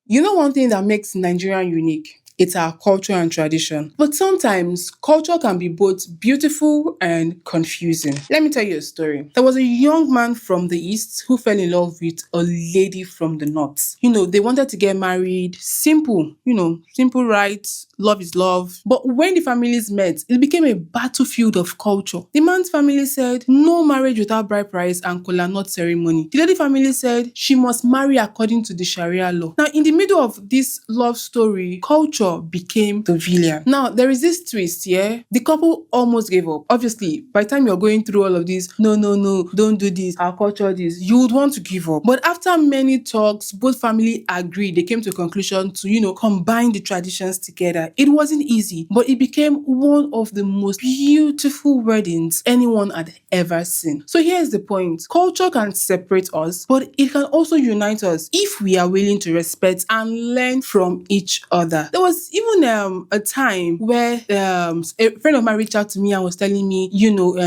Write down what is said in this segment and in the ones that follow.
You know one thing that makes Nigerian unique? It's our culture and tradition. But sometimes culture can be both beautiful and confusing. Let me tell you a story. There was a young man from the east who fell in love with a lady from the north. They wanted to get married. Simple, simple rights. Love is love. But when the families met, it became a battlefield of culture. The man's family said no marriage without bride price and kola nut ceremony. The lady family said she must marry according to the Sharia law. Now, in the middle of this love story, culture became the villain. Now, there is this twist, yeah? The couple almost gave up. Obviously, by the time you're going through all of this, no, don't do this, our culture this, you would want to give up. But after many talks, both family agreed. They came to a conclusion to, combine the traditions together. It wasn't easy, but it became one of the most beautiful weddings anyone had ever seen. So here's the point. Culture can separate us, but it can also unite us if we are willing to respect and learn from each other. There was even a time where a friend of mine reached out to me and was telling me,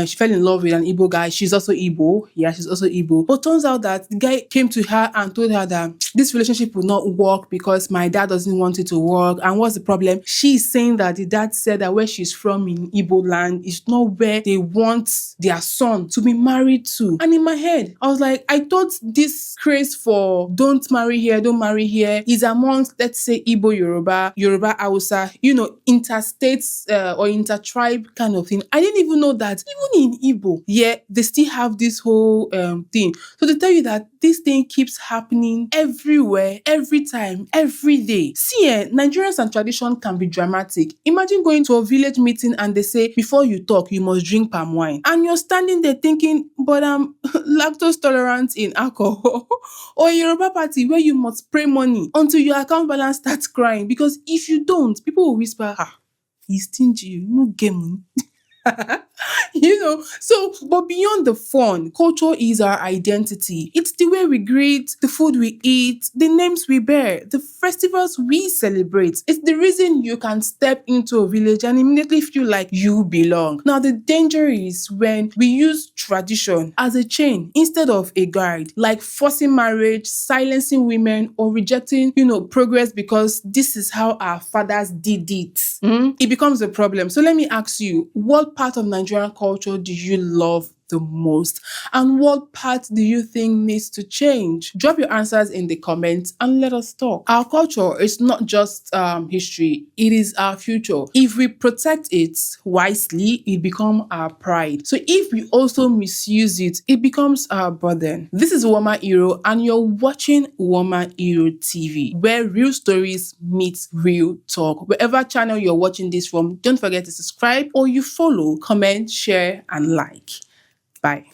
she fell in love with an Igbo guy. She's also Igbo. Yeah, she's also Igbo. But turns out that the guy came to her and told her that this relationship will not work because my dad doesn't want it to work. And what's the problem? She's saying that the dad said that where she's from in Igbo land is not where they want their son to be married to. And in my head, I was like, I thought this craze for don't marry here is amongst, let's say, Igbo Yoruba Hausa, interstates or intertribe kind of thing. I didn't even know that even in Igbo, yeah, they still have this whole thing. So to tell you that this thing keeps happening everywhere, every time, every day. See, Nigerians and tradition can be dramatic. Imagine going to a village meeting and they say, before you talk, you must drink palm wine. And you're standing there thinking, but I'm lactose tolerant in alcohol. Or a Yoruba party where you must spray money until your account balance starts crying. Because if you don't, people will whisper, he's stingy, you no get money. So, but beyond the fun, culture is our identity. It's the way we greet, the food we eat, the names we bear, the festivals we celebrate. It's the reason you can step into a village and immediately feel like you belong. Now, the danger is when we use tradition as a chain instead of a guide, like forcing marriage, silencing women, or rejecting, progress because this is how our fathers did it. It becomes a problem. So let me ask you, what part of Nigerian culture do you love the most? And what part do you think needs to change? Drop your answers in the comments and let us talk. Our culture is not just history, it is our future. If we protect it wisely, it becomes our pride. So if we also misuse it, it becomes our burden. This is Uwaoma Iro and you're watching Uwaoma Iro TV, where real stories meet real talk. Wherever channel you're watching this from, don't forget to subscribe or you follow, comment, share and like. Bye.